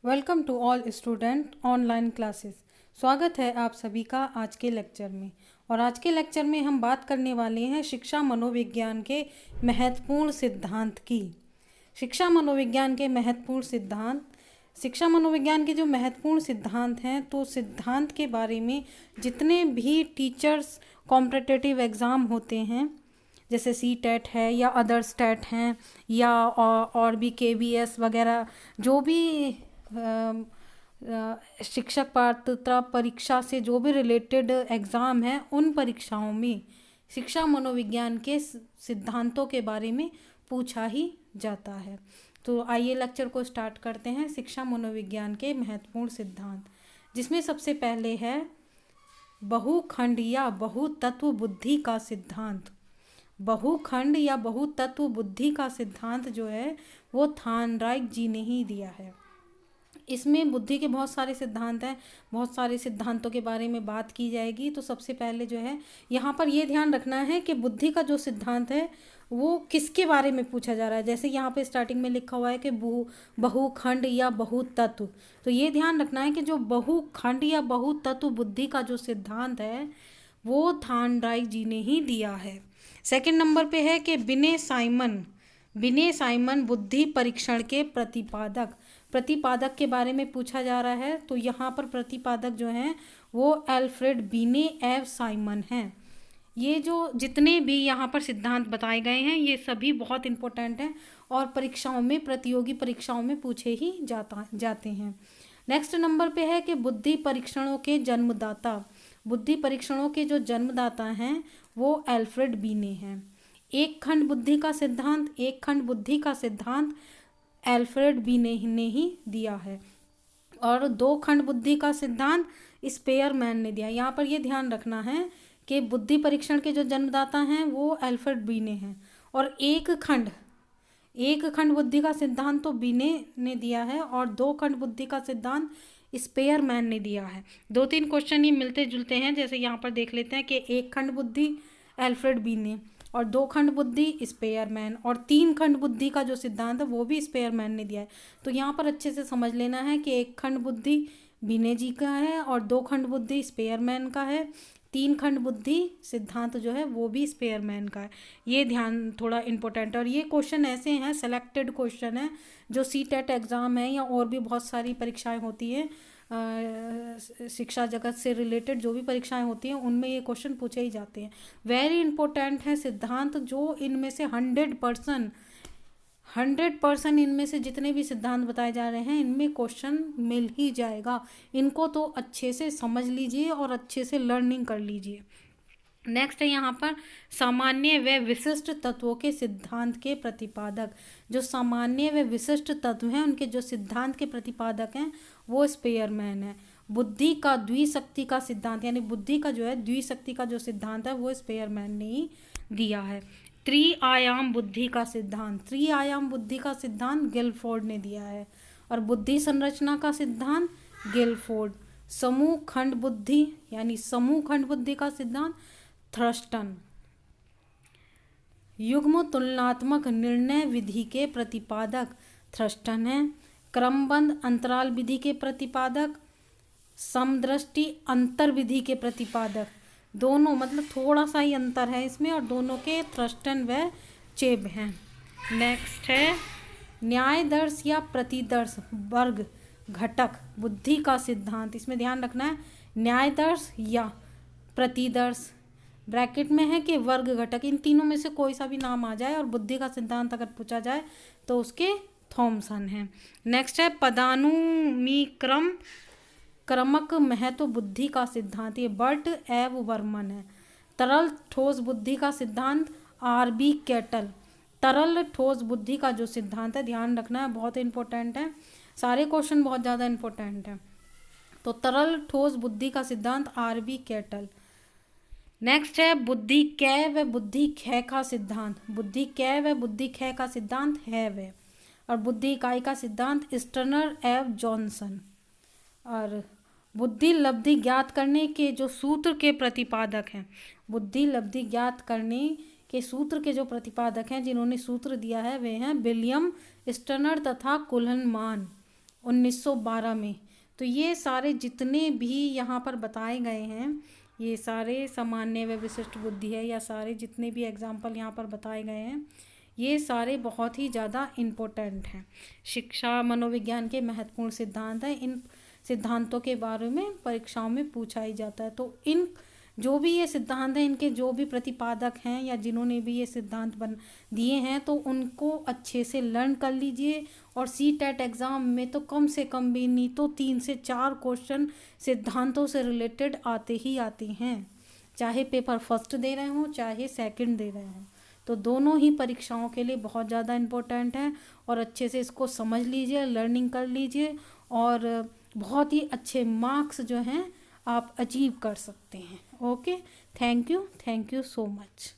Welcome to all student online classes. स्वागत है आप सभी का आज के लेक्चर में। और आज के लेक्चर में हम बात करने वाले हैं शिक्षा मनोविज्ञान के महत्वपूर्ण सिद्धांत की। शिक्षा मनोविज्ञान के महत्वपूर्ण सिद्धांत, शिक्षा मनोविज्ञान के जो महत्वपूर्ण सिद्धांत हैं, तो सिद्धांत के बारे में जितने भी टीचर्स कॉम्पिटिटिव एग्ज़ाम होते हैं, जैसे सी टेट है या अदर स्टेट हैं या और भी KVS वगैरह, जो भी शिक्षक पात्रता परीक्षा से जो भी रिलेटेड एग्ज़ाम है, उन परीक्षाओं में शिक्षा मनोविज्ञान के सिद्धांतों के बारे में पूछा ही जाता है। तो आइए लेक्चर को स्टार्ट करते हैं। शिक्षा मनोविज्ञान के महत्वपूर्ण सिद्धांत, जिसमें सबसे पहले है बहुखंड या बहुतत्व बुद्धि का सिद्धांत। बहुखंड या बहुतत्व बुद्धि का सिद्धांत जो है वो थानराइक जी ने ही दिया है। इसमें बुद्धि के बहुत सारे सिद्धांत हैं, बहुत सारे सिद्धांतों के बारे में बात की जाएगी। तो सबसे पहले जो है यहाँ पर ये ध्यान रखना है कि बुद्धि का जो सिद्धांत है वो किसके बारे में पूछा जा रहा है। जैसे यहाँ पे स्टार्टिंग में लिखा हुआ है कि बहुखंड या बहुतत्व, तो ये ध्यान रखना है कि जो बहुखंड या बहुतत्व बुद्धि का जो सिद्धांत है वो थानराइक जी ने ही दिया है। सेकंड नंबर पे है कि बिने साइमन बुद्धि परीक्षण के प्रतिपादक के बारे में पूछा जा रहा है। तो यहाँ पर प्रतिपादक जो हैं वो अल्फ्रेड बिने एव साइमन हैं। ये जो जितने भी यहाँ पर सिद्धांत बताए गए हैं ये सभी बहुत इंपॉर्टेंट हैं और परीक्षाओं में, प्रतियोगी परीक्षाओं में पूछे ही जाते हैं। नेक्स्ट नंबर पे है कि बुद्धि परीक्षणों के जो जन्मदाता हैं वो अल्फ्रेड बिने हैं। एक खंड बुद्धि का सिद्धांत अल्फ्रेड बिने ने ही दिया है और दो खंड बुद्धि का सिद्धांत स्पेयरमैन ने दिया। यहाँ पर ये ध्यान रखना है कि बुद्धि परीक्षण के जो जन्मदाता हैं वो अल्फ्रेड बिने हैं और एक खंड बुद्धि का सिद्धांत तो बिने ने दिया है और दो खंड बुद्धि का सिद्धांत स्पेयरमैन ने दिया है। 2-3 क्वेश्चन ये मिलते जुलते हैं। जैसे यहाँ पर देख लेते हैं कि एक खंड बुद्धि अल्फ्रेड बिने और दो खंड बुद्धि स्पेयरमैन, और 3 खंड बुद्धि का जो सिद्धांत है वो भी स्पेयरमैन ने दिया है। तो यहाँ पर अच्छे से समझ लेना है कि एक खंड बुद्धि बिने जी का है और 2 खंड बुद्धि स्पेयरमैन का है, 3 खंड बुद्धि सिद्धांत जो है वो भी स्पेयरमैन का है। ये ध्यान थोड़ा इम्पोर्टेंट है और ये क्वेश्चन ऐसे हैं, सेलेक्टेड क्वेश्चन है जो सी टेट एग्ज़ाम है या और भी बहुत सारी परीक्षाएं होती हैं, शिक्षा जगत से रिलेटेड जो भी परीक्षाएं होती हैं उनमें ये क्वेश्चन पूछे ही जाते हैं। वेरी इंपॉर्टेंट है सिद्धांत, जो इनमें से 100% इनमें से जितने भी सिद्धांत बताए जा रहे हैं इनमें क्वेश्चन मिल ही जाएगा। इनको तो अच्छे से समझ लीजिए और अच्छे से लर्निंग कर लीजिए। नेक्स्ट है यहाँ पर सामान्य व विशिष्ट तत्वों के सिद्धांत के प्रतिपादक। जो सामान्य व विशिष्ट तत्व हैं उनके जो सिद्धांत के प्रतिपादक हैं वो स्पेयरमैन है। बुद्धि का द्विशक्ति का सिद्धांत, यानी बुद्धि का जो है द्विशक्ति का जो सिद्धांत है वो स्पेयरमैन ने ही दिया है। त्रिआयाम बुद्धि का सिद्धांत गिलफोर्ड ने दिया है और बुद्धि संरचना का सिद्धांत गिलफोर्ड। समूह खंड बुद्धि का सिद्धांत थ्रस्टन। युग्म तुलनात्मक निर्णय विधि के प्रतिपादक थ्रस्टन है। क्रमबद्ध अंतराल विधि के प्रतिपादक, समदृष्टि अंतर विधि के प्रतिपादक, दोनों मतलब थोड़ा सा ही अंतर है इसमें और दोनों के थ्रस्टन व चेब हैं। नेक्स्ट है न्यायदर्श या प्रतिदर्श वर्ग घटक बुद्धि का सिद्धांत। इसमें ध्यान रखना है न्यायदर्श या प्रतिदर्श, ब्रैकेट में है कि वर्ग घटक, इन तीनों में से कोई सा भी नाम आ जाए और बुद्धि का सिद्धांत अगर पूछा जाए तो उसके थॉमसन है। नेक्स्ट है क्रमक महत्व बुद्धि का सिद्धांत, ये बर्ट एव वर्मन है। तरल ठोस बुद्धि का सिद्धांत RB कैटल। तरल ठोस बुद्धि का जो सिद्धांत है ध्यान रखना है, बहुत इंपॉर्टेंट है, सारे क्वेश्चन बहुत ज़्यादा इंपॉर्टेंट है। तो तरल ठोस बुद्धि का सिद्धांत RB कैटल। नेक्स्ट है बुद्धि कै व बुद्धि खे का सिद्धांत है और बुद्धि इकाई का सिद्धांत स्टर्नर एव जॉनसन। और बुद्धि लब्धि ज्ञात करने के जो सूत्र के प्रतिपादक हैं, जिन्होंने सूत्र दिया है वे हैं विलियम स्टर्नर तथा कुल्हनमान। 1912 में। तो ये सारे जितने भी यहाँ पर बताए गए हैं, ये सारे सामान्य व विशिष्ट बुद्धि है, या सारे जितने भी एग्जाम्पल यहाँ पर बताए गए हैं, ये सारे बहुत ही ज़्यादा इम्पोर्टेंट हैं। शिक्षा मनोविज्ञान के महत्वपूर्ण सिद्धांत हैं। इन सिद्धांतों के बारे में परीक्षाओं में पूछा ही जाता है। तो इन जो भी ये सिद्धांत हैं, इनके जो भी प्रतिपादक हैं या जिन्होंने भी ये सिद्धांत बन दिए हैं, तो उनको अच्छे से लर्न कर लीजिए। और CTET एग्ज़ाम में तो कम से कम भी नहीं तो 3 से 4 क्वेश्चन सिद्धांतों से रिलेटेड आते ही आते हैं, चाहे पेपर फर्स्ट दे रहे हों चाहे सेकंड दे रहे हों। तो दोनों ही परीक्षाओं के लिए बहुत ज़्यादा इम्पोर्टेंट है, और अच्छे से इसको समझ लीजिए, लर्निंग कर लीजिए, और बहुत ही अच्छे मार्क्स जो हैं आप अचीव कर सकते हैं। Okay, thank you so much.